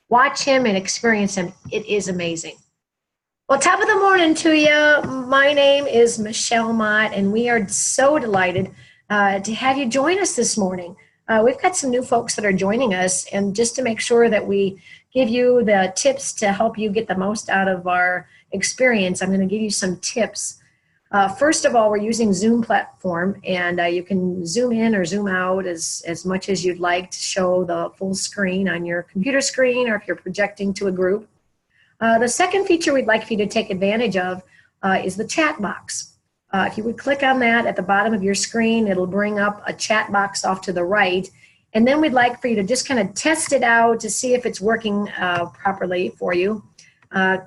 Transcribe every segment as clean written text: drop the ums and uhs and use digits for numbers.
watch him and experience him. It is amazing. Well, top of the morning to you. My name is Michelle Mott, and we are so delighted to have you join us this morning. We've got some new folks that are joining us, and just to make sure that we give you the tips to help you get the most out of our experience, I'm going to give you some tips. First of all, we're using Zoom platform, and you can zoom in or zoom out as much as you'd like to show the full screen on your computer screen, or if you're projecting to a group. The second feature we'd like for you to take advantage of is the chat box. If you would click on that at the bottom of your screen, it'll bring up a chat box off to the right. And then we'd like for you to just kind of test it out to see if it's working properly for you.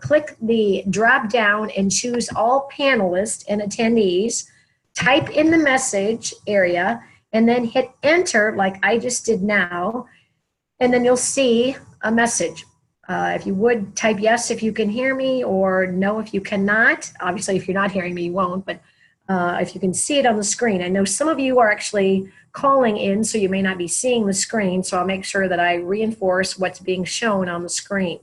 Click the drop down and choose all panelists and attendees. Type in the message area and then hit enter like I just did now. And then you'll see a message. If you would, type yes if you can hear me, or no if you cannot. Obviously, if you're not hearing me, you won't, but if you can see it on the screen. I know some of you are actually calling in, so you may not be seeing the screen, so I'll make sure that I reinforce what's being shown on the screen.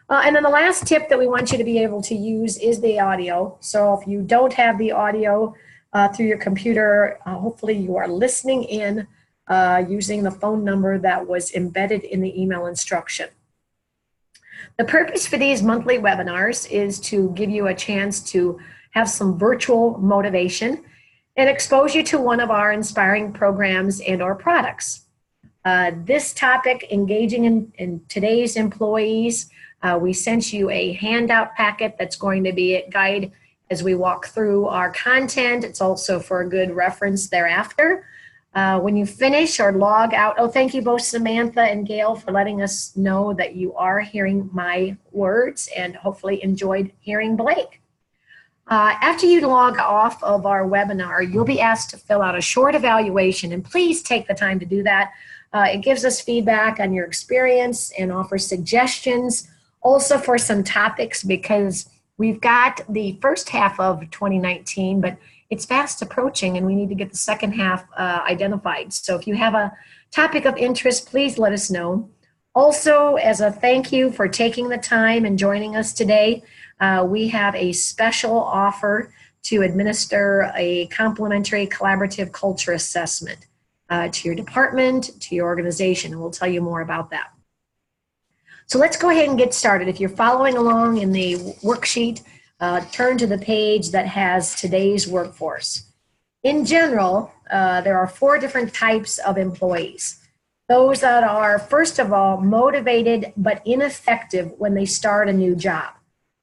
And then the last tip that we want you to be able to use is the audio. So if you don't have the audio through your computer, hopefully you are listening in using the phone number that was embedded in the email instruction. The purpose for these monthly webinars is to give you a chance to have some virtual motivation and expose you to one of our inspiring programs and or products. This topic, engaging in today's employees, we sent you a handout packet that's going to be a guide as we walk through our content. It's also for a good reference thereafter. When you finish or log out, thank you both Samantha and Gail for letting us know that you are hearing my words and hopefully enjoyed hearing Blake. After you log off of our webinar, you'll be asked to fill out a short evaluation, and please take the time to do that. It gives us feedback on your experience and offers suggestions also for some topics, because we've got the first half of 2019, but it's fast approaching and we need to get the second half identified. So if you have a topic of interest, please let us know. Also, as a thank you for taking the time and joining us today, we have a special offer to administer a complimentary collaborative culture assessment to your department, to your organization, and we'll tell you more about that. So let's go ahead and get started. If you're following along in the worksheet, turn to the page that has today's workforce. In general, there are 4 different types of employees. Those that are, first of all, motivated but ineffective when they start a new job.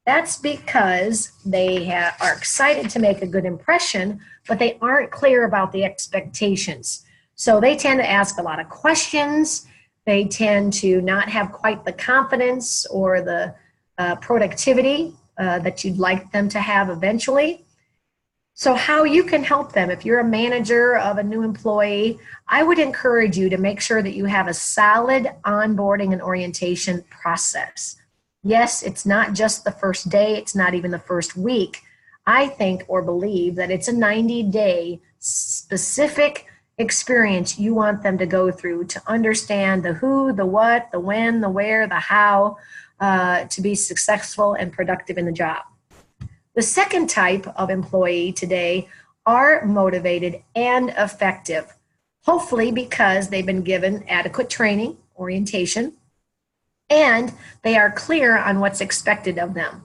That's because they are excited to make a good impression, but they aren't clear about the expectations. So they tend to ask a lot of questions. They tend to not have quite the confidence or the productivity that you'd like them to have eventually. So how you can help them, if you're a manager of a new employee, I would encourage you to make sure that you have a solid onboarding and orientation process. Yes, it's not just the first day, it's not even the first week. I think or believe that it's a 90-day specific experience you want them to go through to understand the who, the what, the when, the where, the how, to be successful and productive in the job. The second type of employee today are motivated and effective, hopefully because they've been given adequate training, orientation, and they are clear on what's expected of them.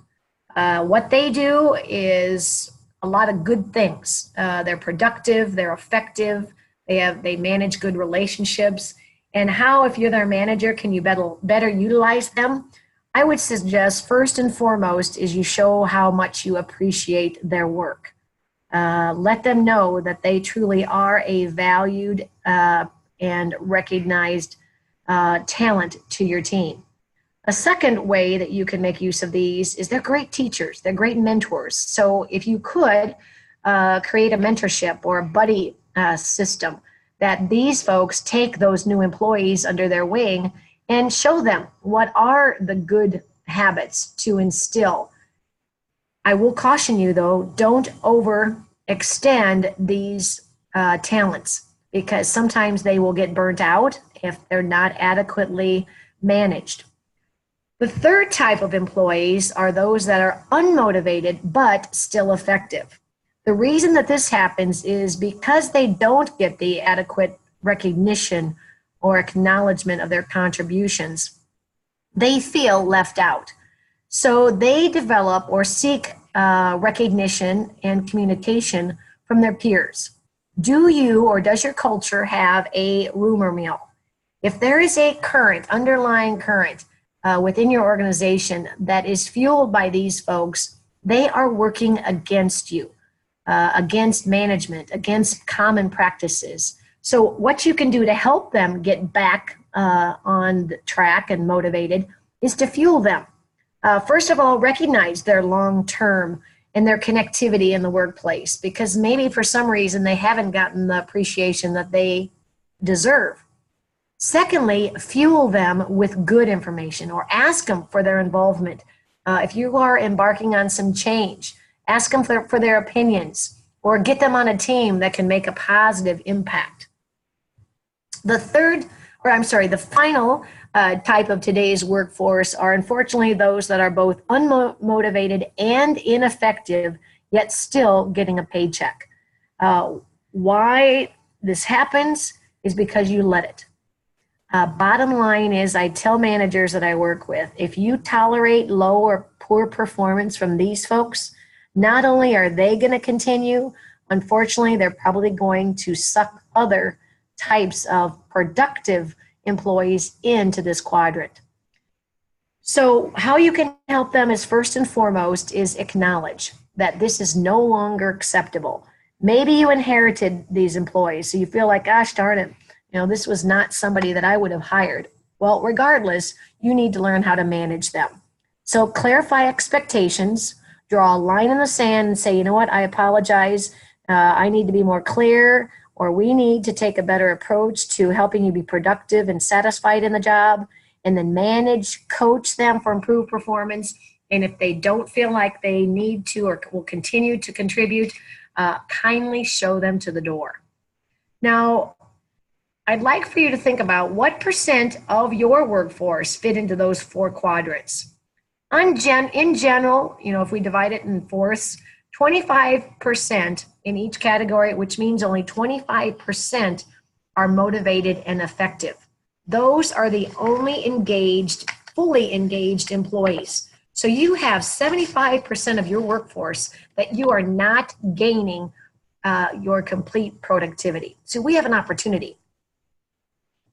What they do is a lot of good things. They're productive, they're effective, they manage good relationships. And how, if you're their manager, can you better utilize them? I would suggest first and foremost is you show how much you appreciate their work. Let them know that they truly are a valued and recognized talent to your team. A second way that you can make use of these is they're great teachers, they're great mentors. So if you could create a mentorship or a buddy system that these folks take those new employees under their wing and show them what are the good habits to instill. I will caution you though, don't overextend these talents, because sometimes they will get burnt out if they're not adequately managed. The third type of employees are those that are unmotivated but still effective. The reason that this happens is because they don't get the adequate recognition or acknowledgement of their contributions. They feel left out. So they develop or seek recognition and communication from their peers. Do you or does your culture have a rumor mill? If there is a underlying current within your organization that is fueled by these folks, they are working against you, against management, against common practices. So what you can do to help them get back on the track and motivated is to fuel them. First of all, recognize their long-term and their connectivity in the workplace, because maybe for some reason they haven't gotten the appreciation that they deserve. Secondly, fuel them with good information or ask them for their involvement. If you are embarking on some change, ask them for their opinions or get them on a team that can make a positive impact. The final type of today's workforce are unfortunately those that are both unmotivated and ineffective, yet still getting a paycheck. Why this happens is because you let it. Bottom line is, I tell managers that I work with, if you tolerate low or poor performance from these folks, not only are they going to continue, unfortunately, they're probably going to suck other types of productive employees into this quadrant. So how you can help them is first and foremost is acknowledge that this is no longer acceptable. Maybe you inherited these employees, so you feel like, gosh darn it, this was not somebody that I would have hired. Well, regardless, you need to learn how to manage them. So clarify expectations, draw a line in the sand and say, you know what, I apologize. I need to be more clear, or we need to take a better approach to helping you be productive and satisfied in the job, and then manage, coach them for improved performance. And if they don't feel like they need to or will continue to contribute, kindly show them to the door. Now, I'd like for you to think about what percent of your workforce fit into those four quadrants. In general, if we divide it in fourths, 25% in each category, which means only 25% are motivated and effective. Those are the only fully engaged employees. So you have 75% of your workforce that you are not gaining your complete productivity. So we have an opportunity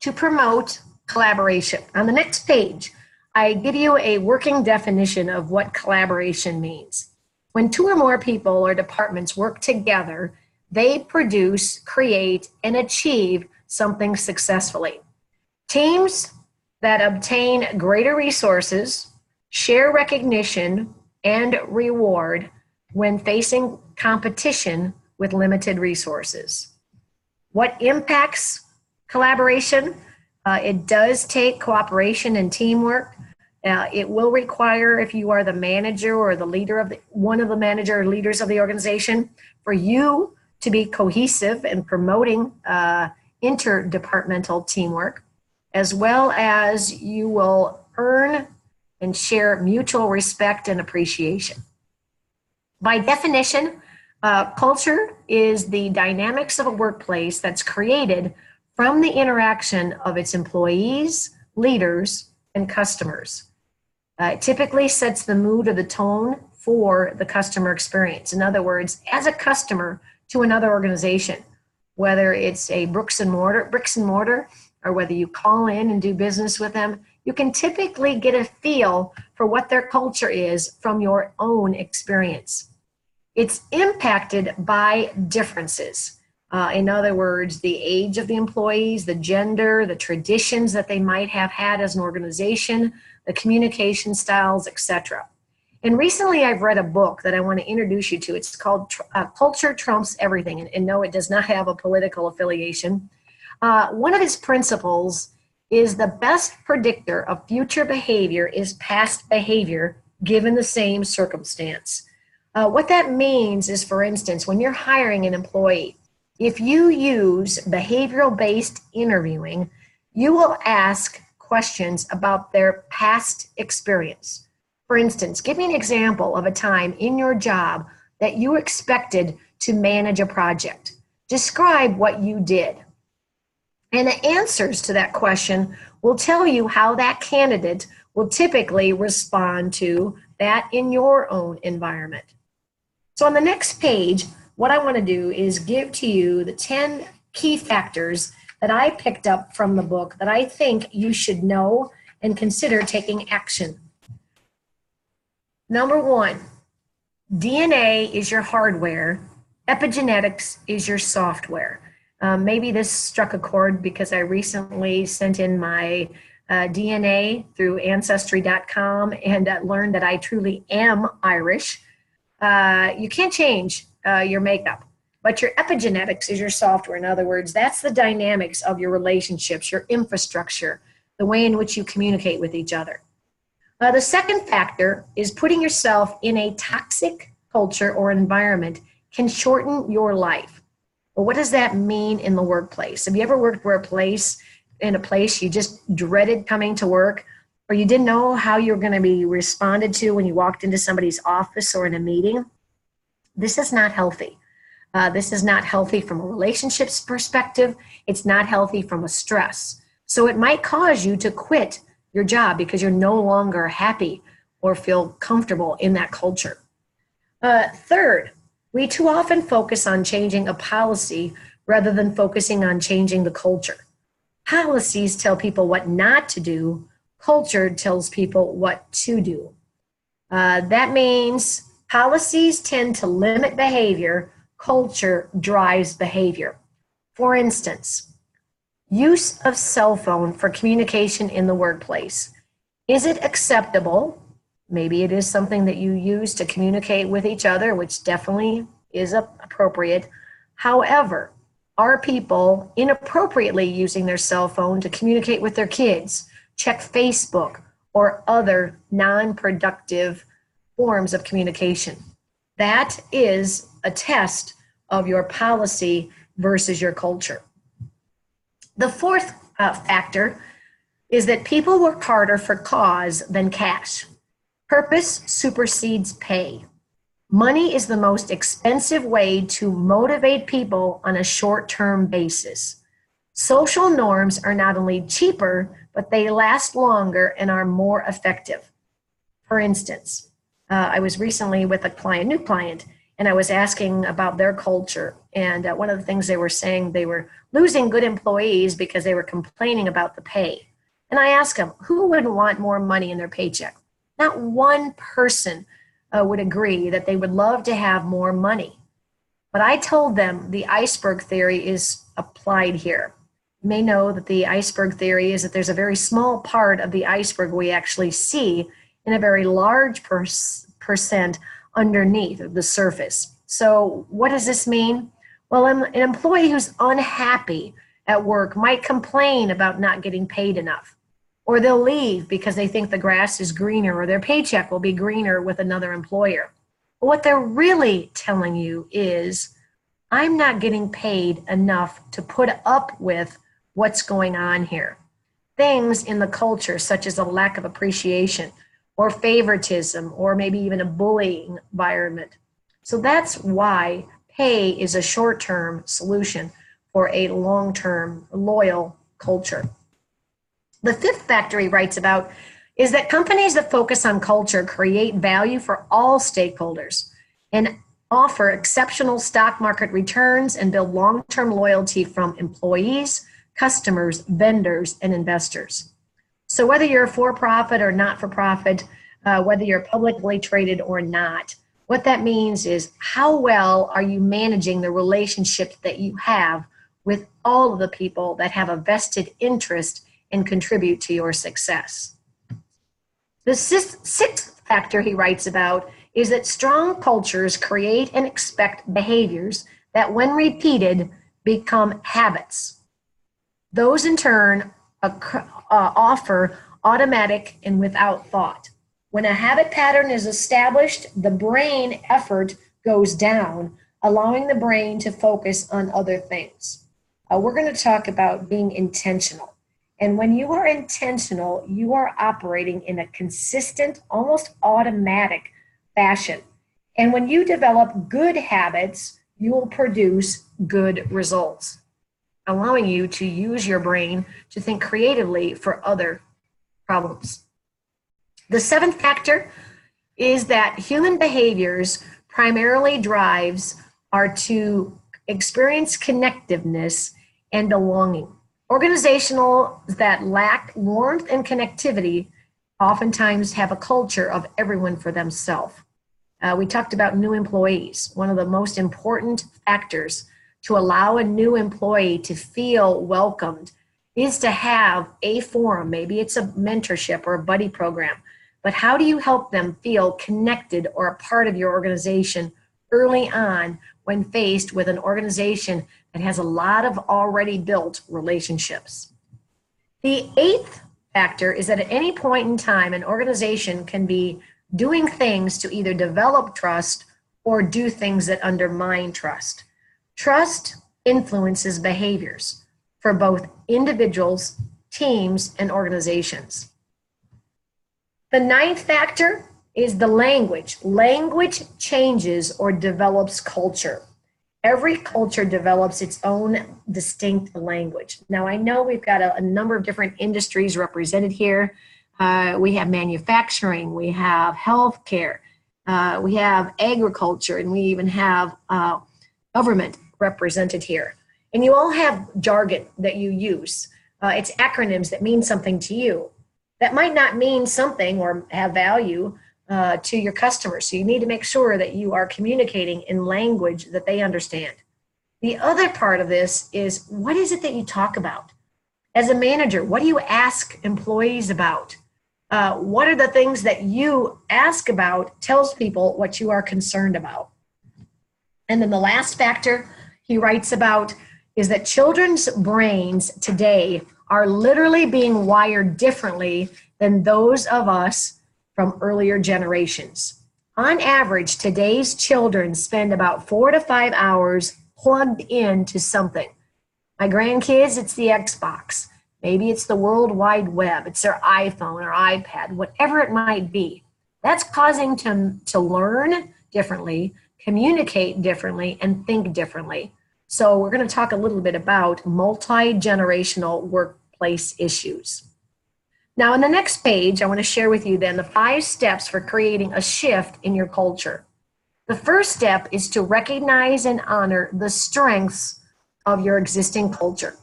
to promote collaboration. On the next page, I give you a working definition of what collaboration means. When two or more people or departments work together, they produce, create, and achieve something successfully. Teams that obtain greater resources, share recognition and reward when facing competition with limited resources. What impacts collaboration? It does take cooperation and teamwork. It will require, if you are the manager or the leader of one of the manager or leaders of the organization, for you to be cohesive and promoting interdepartmental teamwork, as well as you will earn and share mutual respect and appreciation. By definition, culture is the dynamics of a workplace that's created from the interaction of its employees, leaders, and customers. It typically sets the mood or the tone for the customer experience. In other words, as a customer to another organization, whether it's a bricks and mortar, or whether you call in and do business with them, you can typically get a feel for what their culture is from your own experience. It's impacted by differences. In other words, the age of the employees, the gender, the traditions that they might have had as an organization, the communication styles, etc. And recently I've read a book that I want to introduce you to. It's called Culture Trumps Everything. And no, it does not have a political affiliation. One of its principles is the best predictor of future behavior is past behavior given the same circumstance. What that means is, for instance, when you're hiring an employee, if you use behavioral-based interviewing, you will ask questions about their past experience. For instance, give me an example of a time in your job that you expected to manage a project. Describe what you did. And the answers to that question will tell you how that candidate will typically respond to that in your own environment. So on the next page, what I want to do is give to you the 10 key factors that I picked up from the book that I think you should know and consider taking action. Number 1, DNA is your hardware, epigenetics is your software. Maybe this struck a chord because I recently sent in my DNA through Ancestry.com and learned that I truly am Irish. You can't change your makeup, but your epigenetics is your software. In other words, that's the dynamics of your relationships, your infrastructure, the way in which you communicate with each other. The second factor is putting yourself in a toxic culture or environment can shorten your life. Well, what does that mean in the workplace? Have you ever worked in a place you just dreaded coming to work, or you didn't know how you were going to be responded to when you walked into somebody's office or in a meeting? This is not healthy. This is not healthy from a relationships perspective. It's not healthy from a stress. So it might cause you to quit your job because you're no longer happy or feel comfortable in that culture. Third, we too often focus on changing a policy rather than focusing on changing the culture. Policies tell people what not to do. Culture tells people what to do. That means policies tend to limit behavior. Culture drives behavior. For instance, use of cell phone for communication in the workplace. Is it acceptable? Maybe it is something that you use to communicate with each other, which definitely is appropriate. However, are people inappropriately using their cell phone to communicate with their kids, check Facebook, or other non-productive forms of communication? That is a test of your policy versus your culture. The fourth factor is that people work harder for cause than cash. Purpose supersedes pay. Money is the most expensive way to motivate people on a short-term basis. Social norms are not only cheaper, but they last longer and are more effective. For instance, I was recently with a new client, and I was asking about their culture. And one of the things they were saying, they were losing good employees because they were complaining about the pay. And I asked them, who wouldn't want more money in their paycheck? Not one person would agree that they would love to have more money. But I told them the iceberg theory is applied here. You may know that the iceberg theory is that there's a very small part of the iceberg we actually see and a very large percent underneath the surface. So what does this mean? Well, an employee who's unhappy at work might complain about not getting paid enough, or they'll leave because they think the grass is greener or their paycheck will be greener with another employer. But what they're really telling you is, I'm not getting paid enough to put up with what's going on here. Things in the culture, such as a lack of appreciation or favoritism, or maybe even a bullying environment. So that's why pay is a short-term solution for a long-term loyal culture. The fifth factor he writes about is that companies that focus on culture create value for all stakeholders and offer exceptional stock market returns and build long-term loyalty from employees, customers, vendors, and investors. So whether you're for-profit or not-for-profit, whether you're publicly traded or not, what that means is how well are you managing the relationships that you have with all of the people that have a vested interest and contribute to your success. The sixth factor he writes about is that strong cultures create and expect behaviors that, when repeated, become habits. Those in turn offer automatic and without thought. When a habit pattern is established, the brain effort goes down, allowing the brain to focus on other things. We're going to talk about being intentional. And when you are intentional, you are operating in a consistent, almost automatic fashion. And when you develop good habits, you will produce good results, allowing you to use your brain to think creatively for other problems. The seventh factor is that human behaviors primarily drives are to experience connectiveness and belonging. Organizational that lack warmth and connectivity oftentimes have a culture of everyone for themselves. We talked about new employees. One of the most important factors to allow a new employee to feel welcomed is to have a forum. Maybe it's a mentorship or a buddy program. But how do you help them feel connected or a part of your organization early on when faced with an organization that has a lot of already built relationships? The eighth factor is that at any point in time, an organization can be doing things to either develop trust or do things that undermine trust. Trust influences behaviors for both individuals, teams, and organizations. The ninth factor is the language. Language changes or develops culture. Every culture develops its own distinct language. Now, I know we've got a number of different industries represented here. We have manufacturing, we have healthcare, we have agriculture, and we even have government represented here. And you all have jargon that you use. It's acronyms that mean something to you. That might not mean something or have value to your customers. So you need to make sure that you are communicating in language that they understand. The other part of this is, what is it that you talk about? As a manager, what do you ask employees about? What are the things that you ask about tells people what you are concerned about? And then the last factor he writes about is that children's brains today are literally being wired differently than those of us from earlier generations. On average, today's children spend about 4 to 5 hours plugged into something. My grandkids, it's the Xbox. Maybe it's the World Wide Web. It's their iPhone or iPad, whatever it might be. That's causing them to learn differently, communicate differently, and think differently. So we're going to talk a little bit about multi-generational workplace issues. Now, on the next page, I want to share with you then the 5 steps for creating a shift in your culture. The first step is to recognize and honor the strengths of your existing culture.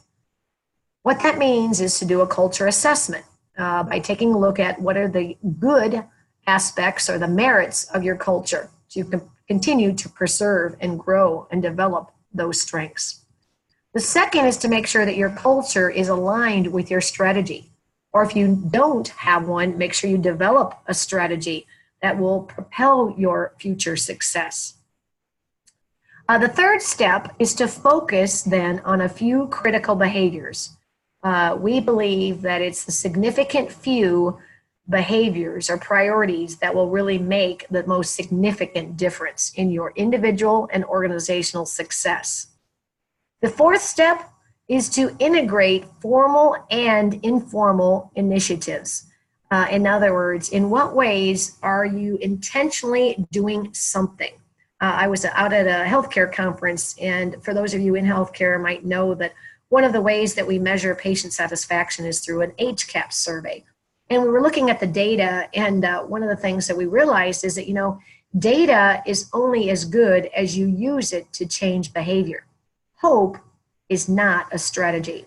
What that means is to do a culture assessment by taking a look at what are the good aspects or the merits of your culture, so you can continue to preserve and grow and develop those strengths. The second is to make sure that your culture is aligned with your strategy. Or if you don't have one, make sure you develop a strategy that will propel your future success. The third step is to focus then on a few critical behaviors. We believe that it's the significant few behaviors or priorities that will really make the most significant difference in your individual and organizational success. The fourth step is to integrate formal and informal initiatives. In other words, in what ways are you intentionally doing something? I was out at a healthcare conference, and for those of you in healthcare might know that one of the ways that we measure patient satisfaction is through an HCAHPS survey. And we were looking at the data, and one of the things that we realized is that, data is only as good as you use it to change behavior. Hope is not a strategy.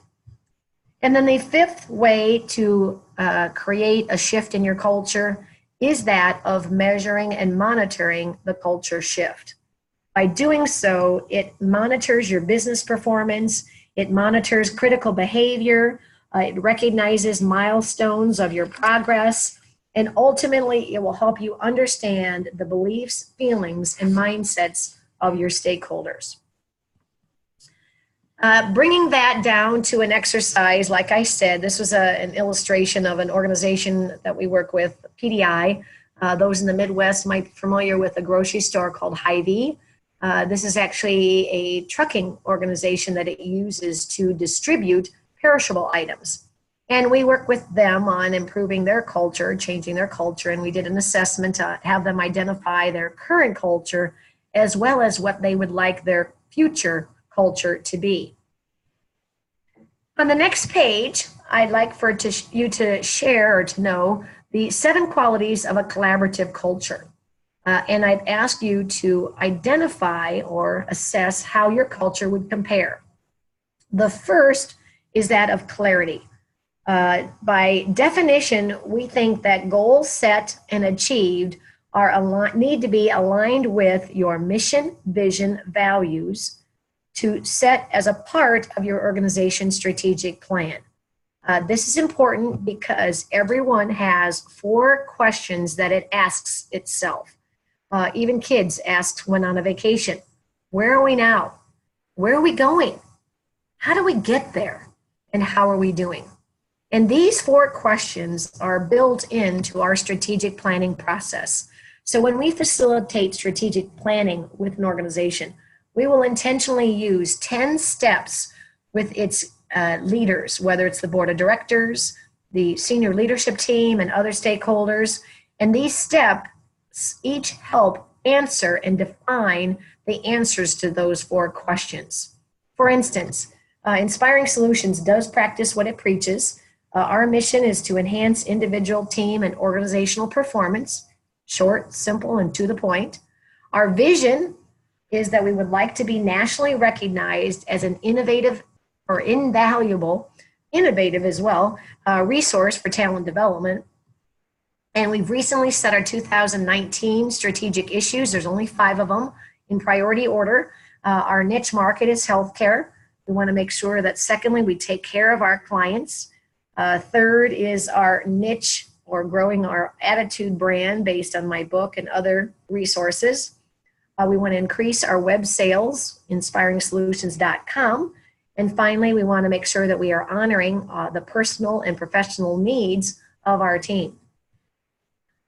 And then the fifth way to create a shift in your culture is that of measuring and monitoring the culture shift. By doing so, it monitors your business performance, it monitors critical behavior, it recognizes milestones of your progress, and ultimately it will help you understand the beliefs, feelings, and mindsets of your stakeholders. Bringing that down to an exercise, like I said, this was an illustration of an organization that we work with, PDI. Those in the Midwest might be familiar with a grocery store called Hy-Vee. This is actually a trucking organization that it uses to distribute perishable items. And we work with them on improving their culture, changing their culture, and we did an assessment to have them identify their current culture as well as what they would like their future culture to be. On the next page, I'd like for you to share or to know the 7 qualities of a collaborative culture. And I'd ask you to identify or assess how your culture would compare. The first is that of clarity. By definition, we think that goals set and achieved need to be aligned with your mission, vision, values to set as a part of your organization's strategic plan. This is important because everyone has 4 questions that it asks itself. Even kids ask when on a vacation, where are we now? Where are we going? How do we get there? And how are we doing? And these 4 questions are built into our strategic planning process. So when we facilitate strategic planning with an organization, we will intentionally use 10 steps with its leaders, whether it's the board of directors, the senior leadership team, and other stakeholders. And these steps each help answer and define the answers to those 4 questions. For instance, Inspiring Solutions does practice what it preaches. Our mission is to enhance individual, team, and organizational performance. Short, simple, and to the point. Our vision is that we would like to be nationally recognized as an innovative or invaluable, innovative as well, resource for talent development. And we've recently set our 2019 strategic issues. There's only 5 of them in priority order. Our niche market is healthcare. We want to make sure that, secondly, we take care of our clients. Third is our niche or growing our attitude brand based on my book and other resources. We want to increase our web sales, inspiringsolutions.com. And finally, we want to make sure that we are honoring the personal and professional needs of our team.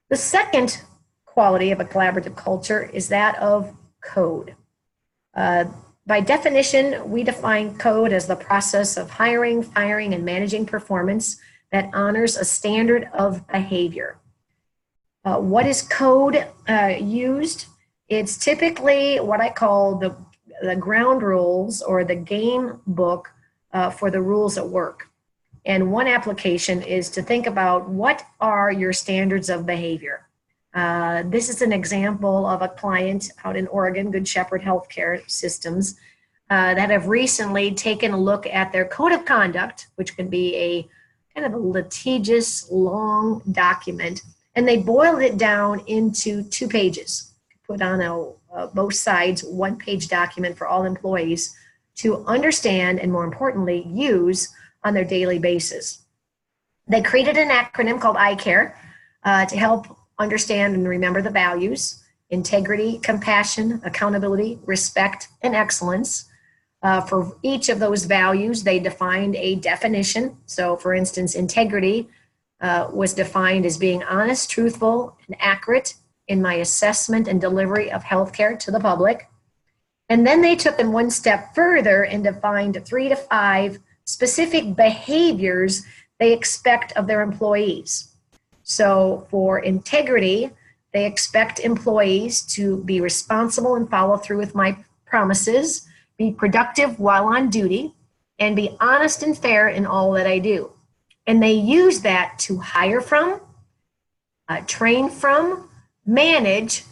The second quality of a collaborative culture is that of code. By definition, we define code as the process of hiring, firing, and managing performance that honors a standard of behavior. What is code used? It's typically what I call the ground rules or the game book for the rules at work. And one application is to think about what are your standards of behavior. This is an example of a client out in Oregon, Good Shepherd Healthcare Systems, that have recently taken a look at their code of conduct, which can be a kind of a litigious, long document, and they boiled it down into 2 pages. Put on both sides, 1-page document for all employees to understand and, more importantly, use on their daily basis. They created an acronym called ICARE to help understand and remember the values: integrity, compassion, accountability, respect, and excellence. For each of those values, they defined a definition. So, for instance, integrity was defined as being honest, truthful, and accurate in my assessment and delivery of healthcare to the public. And then they took them one step further and defined 3 to 5 specific behaviors they expect of their employees. So for integrity, they expect employees to be responsible and follow through with my promises, be productive while on duty, and be honest and fair in all that I do. And they use that to hire from, train from, manage,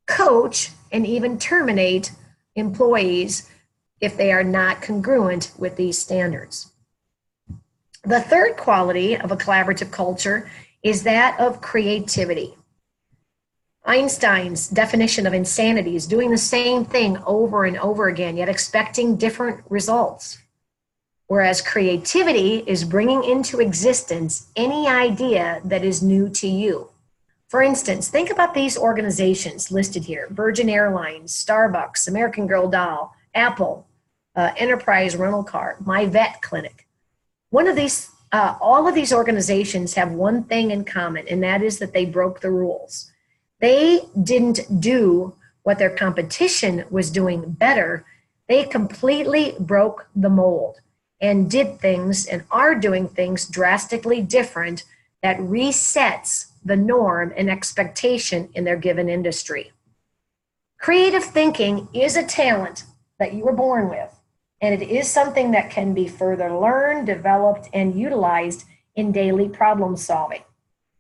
coach, and even terminate employees if they are not congruent with these standards. The third quality of a collaborative culture is that of creativity. Einstein's definition of insanity is doing the same thing over and over again, yet expecting different results. Whereas creativity is bringing into existence any idea that is new to you. For instance, think about these organizations listed here: Virgin Airlines, Starbucks, American Girl Doll, Apple, Enterprise Rental Car, My Vet Clinic. All of these organizations have one thing in common, and that is that they broke the rules. They didn't do what their competition was doing better. They completely broke the mold. and did things and are doing things drastically different that resets the norm and expectation in their given industry. Creative thinking is a talent that you were born with, and it is something that can be further learned, developed, and utilized in daily problem solving.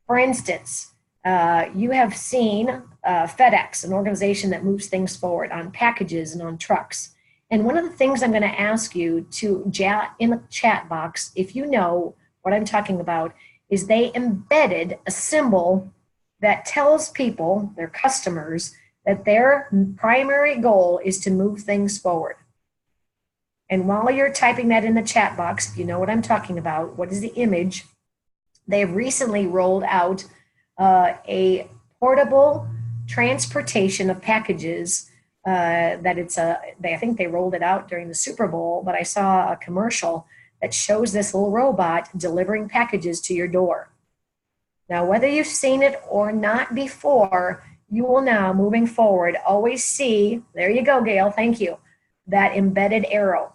For instance, you have seen FedEx, an organization that moves things forward on packages and on trucks. And one of the things I'm going to ask you to in the chat box, if you know what I'm talking about, is they embedded a symbol that tells people, their customers, that their primary goal is to move things forward. And while you're typing that in the chat box, if you know what I'm talking about, what is the image? They have recently rolled out a portable transportation of packages I think they rolled it out during the Super Bowl, but I saw a commercial that shows this little robot delivering packages to your door. Now, whether you've seen it or not before, you will now, moving forward, always see, there you go, Gail, thank you, that embedded arrow.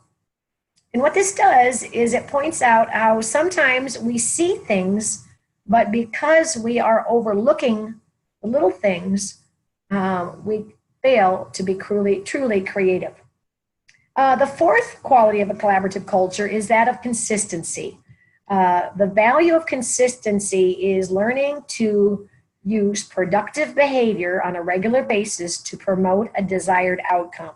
And what this does is it points out how sometimes we see things, but because we are overlooking the little things, we fail to be truly creative. The fourth quality of a collaborative culture is that of consistency. The value of consistency is learning to use productive behavior on a regular basis to promote a desired outcome.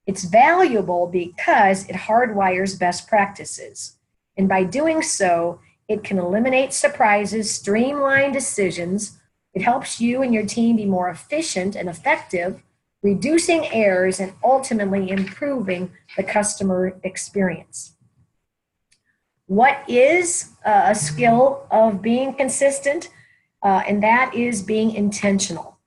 It's valuable because it hardwires best practices. And by doing so, it can eliminate surprises, streamline decisions. It helps you and your team be more efficient and effective, reducing errors and ultimately improving the customer experience. What is a skill of being consistent? And that is being intentional.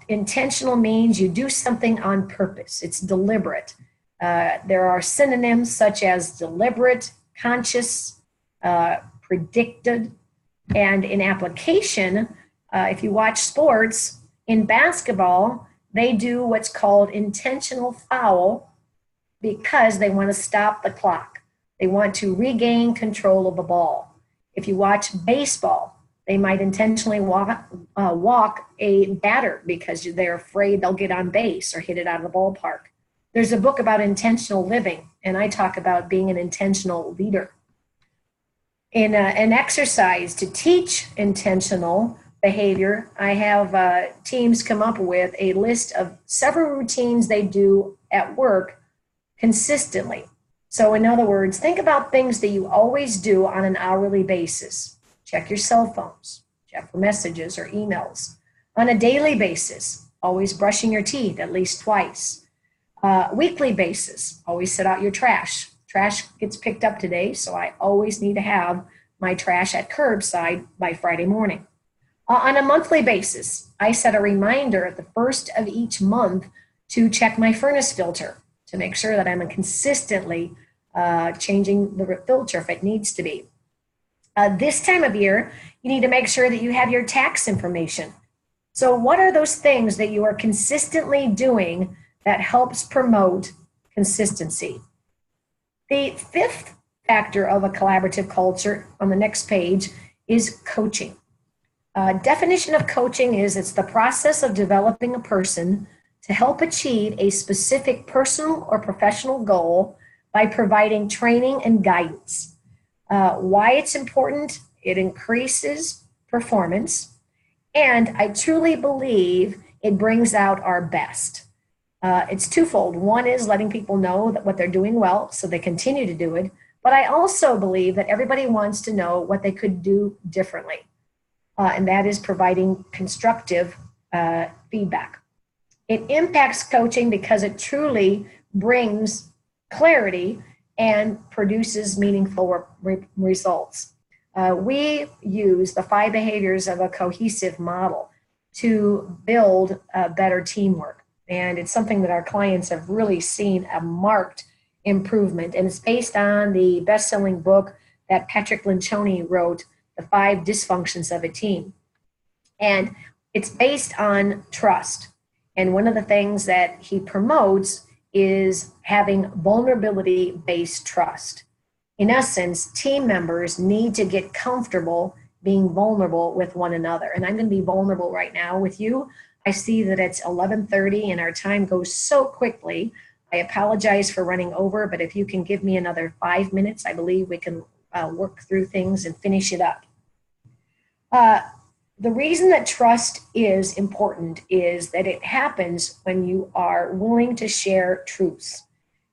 Intentional means you do something on purpose. It's deliberate. There are synonyms such as deliberate, conscious, predicted, and in application, if you watch sports, in basketball, they do what's called intentional foul because they want to stop the clock. They want to regain control of the ball. If you watch baseball, they might intentionally walk a batter because they're afraid they'll get on base or hit it out of the ballpark. There's a book about intentional living, and I talk about being an intentional leader. In an exercise to teach intentional behavior, I have teams come up with a list of several routines they do at work consistently. So in other words, think about things that you always do on an hourly basis. Check your cell phones, check for messages or emails. On a daily basis, always brushing your teeth at least twice. Weekly basis, always set out your trash. Trash gets picked up today, so I always need to have my trash at curbside by Friday morning. On a monthly basis, I set a reminder at the first of each month to check my furnace filter to make sure that I'm consistently changing the filter if it needs to be. This time of year, you need to make sure that you have your tax information. So what are those things that you are consistently doing that helps promote consistency? The fifth factor of a collaborative culture on the next page is coaching. Definition of coaching is it's the process of developing a person to help achieve a specific personal or professional goal by providing training and guidance. Why it's important, it increases performance, and I truly believe it brings out our best. It's twofold. One is letting people know that what they're doing well so they continue to do it, but I also believe that everybody wants to know what they could do differently, and that is providing constructive feedback. It impacts coaching because it truly brings clarity and produces meaningful results. We use the 5 behaviors of a cohesive model to build better teamwork. And it's something that our clients have really seen a marked improvement. And it's based on the best-selling book that Patrick Lencioni wrote, The 5 Dysfunctions of a Team. And it's based on trust. And one of the things that he promotes is having vulnerability-based trust. In essence, team members need to get comfortable being vulnerable with one another. And I'm going to be vulnerable right now with you. I see that it's 11:30 and our time goes so quickly. I apologize for running over, but if you can give me another 5 minutes, I believe we can work through things and finish it up. The reason that trust is important is that it happens when you are willing to share truths.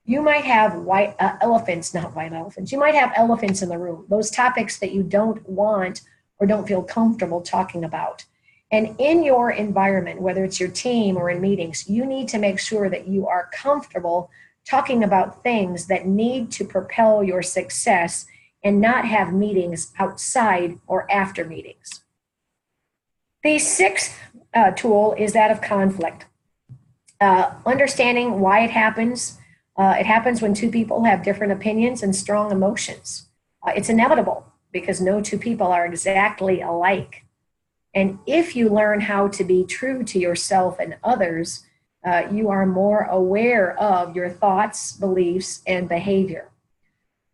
You might have not white elephants. You might have elephants in the room, those topics that you don't want or don't feel comfortable talking about. And in your environment, whether it's your team or in meetings, you need to make sure that you are comfortable talking about things that need to propel your success and not have meetings outside or after meetings. The sixth tool is that of conflict. Understanding why it happens. It happens when two people have different opinions and strong emotions. It's inevitable because no two people are exactly alike. And if you learn how to be true to yourself and others, you are more aware of your thoughts, beliefs, and behavior.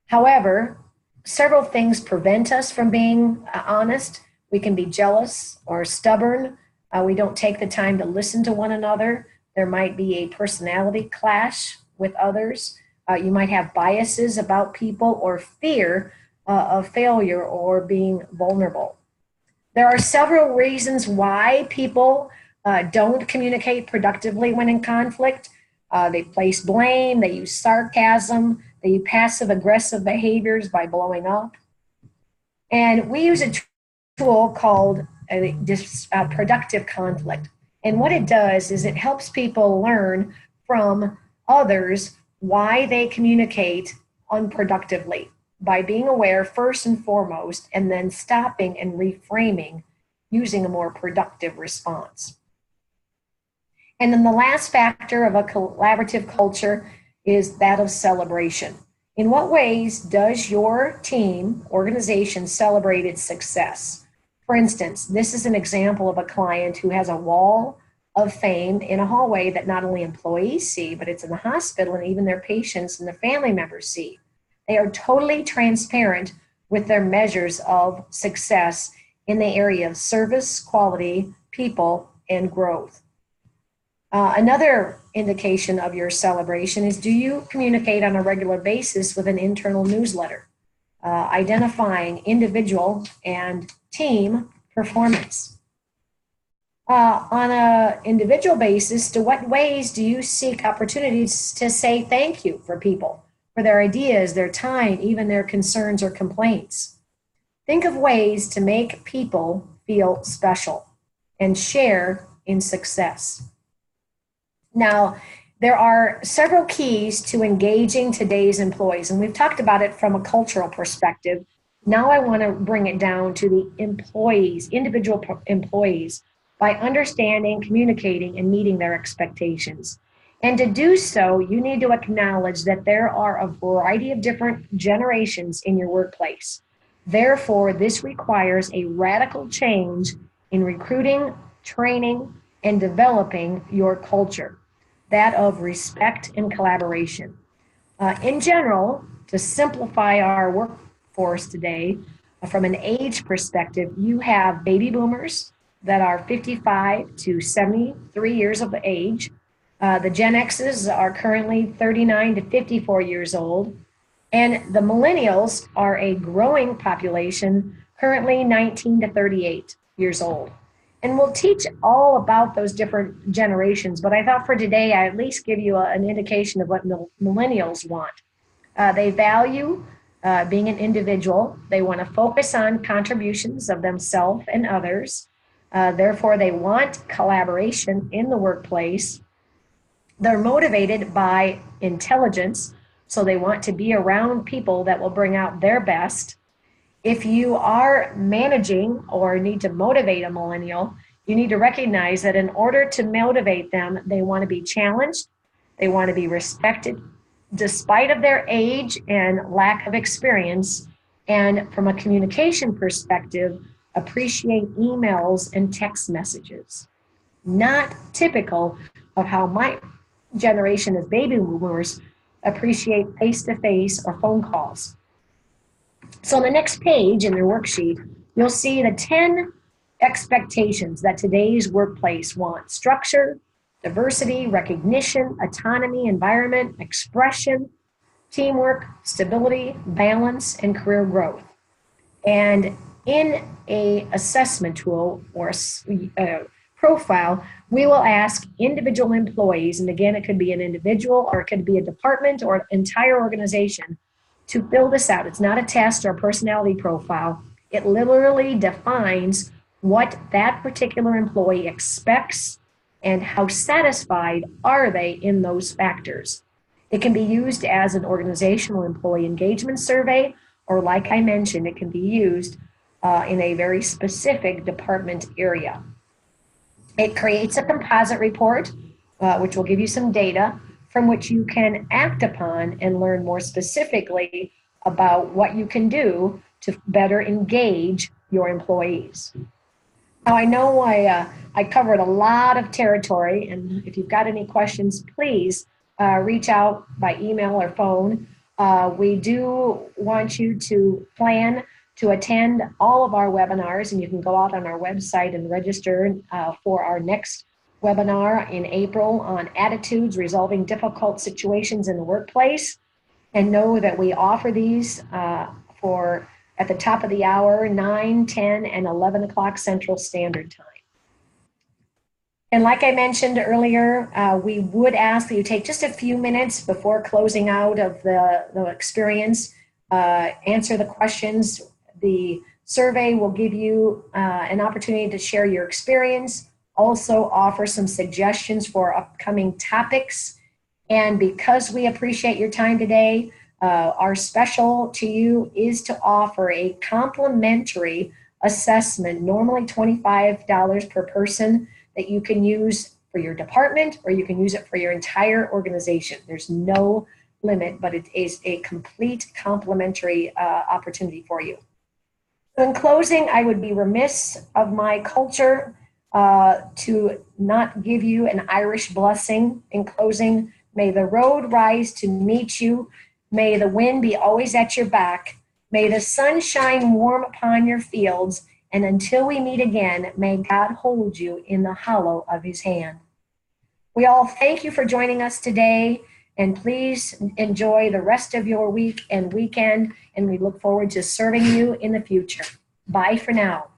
However, several things prevent us from being honest. We can be jealous or stubborn. We don't take the time to listen to one another. There might be a personality clash with others. You might have biases about people or fear of failure or being vulnerable. There are several reasons why people don't communicate productively when in conflict. They place blame, they use sarcasm, they use passive aggressive behaviors by blowing up. And we use a tool called productive conflict. And what it does is it helps people learn from others why they communicate unproductively by being aware first and foremost, and then stopping and reframing using a more productive response. And then the last factor of a collaborative culture is that of celebration. In what ways does your team, organization celebrate its success? For instance, this is an example of a client who has a wall of fame in a hallway that not only employees see, but it's in the hospital and even their patients and their family members see. They are totally transparent with their measures of success in the area of service, quality, people, and growth. Another indication of your celebration is, do you communicate on a regular basis with an internal newsletter, identifying individual and team performance? On an individual basis, to what ways do you seek opportunities to say thank you for people, for their ideas, their time, even their concerns or complaints? Think of ways to make people feel special and share in success. Now, there are several keys to engaging today's employees, and we've talked about it from a cultural perspective. Now I want to bring it down to the employees, individual employees, by understanding, communicating, and meeting their expectations. And to do so, you need to acknowledge that there are a variety of different generations in your workplace. Therefore, this requires a radical change in recruiting, training, and developing your culture, that of respect and collaboration. In general, to simplify our workforce today, from an age perspective, you have baby boomers that are 55 to 73 years of age. The Gen X's are currently 39 to 54 years old. And the millennials are a growing population, currently 19 to 38 years old. And we'll teach all about those different generations, but I thought for today I at least give you an indication of what millennials want. They value being an individual. They want to focus on contributions of themselves and others. Therefore, they want collaboration in the workplace. They're motivated by intelligence, so they want to be around people that will bring out their best. If you are managing or need to motivate a millennial, you need to recognize that in order to motivate them, they want to be challenged, they want to be respected, despite of their age and lack of experience. And from a communication perspective, appreciate emails and text messages. Not typical of how my generation as baby boomers appreciate face-to-face or phone calls. So on the next page in their worksheet, you'll see the 10 expectations that today's workplace wants: structure, diversity, recognition, autonomy, environment, expression, teamwork, stability, balance, and career growth. And in a assessment tool or a profile, we will ask individual employees, and again, it could be an individual or it could be a department or an entire organization, to fill this out. It's not a test or a personality profile. It literally defines what that particular employee expects and how satisfied are they in those factors. It can be used as an organizational employee engagement survey, or like I mentioned, it can be used in a very specific department area. It creates a composite report, which will give you some data from which you can act upon and learn more specifically about what you can do to better engage your employees. Now, I know I covered a lot of territory, and if you've got any questions, please reach out by email or phone. We do want you to plan to attend all of our webinars, and you can go out on our website and register for our next webinar in April on attitudes, resolving difficult situations in the workplace. And know that we offer these for at the top of the hour, 9, 10, and 11 o'clock Central Standard Time. And like I mentioned earlier, we would ask that you take just a few minutes before closing out of the experience, answer the questions. The survey will give you an opportunity to share your experience, also offer some suggestions for upcoming topics. And because we appreciate your time today, our special to you is to offer a complimentary assessment, normally $25 per person, that you can use for your department or you can use it for your entire organization. There's no limit, but it is a complete complimentary opportunity for you. So in closing, I would be remiss of my culture to not give you an Irish blessing. In closing, may the road rise to meet you. May the wind be always at your back. May the sun shine warm upon your fields. And until we meet again, may God hold you in the hollow of his hand. We all thank you for joining us today. And please enjoy the rest of your week and weekend. And we look forward to serving you in the future. Bye for now.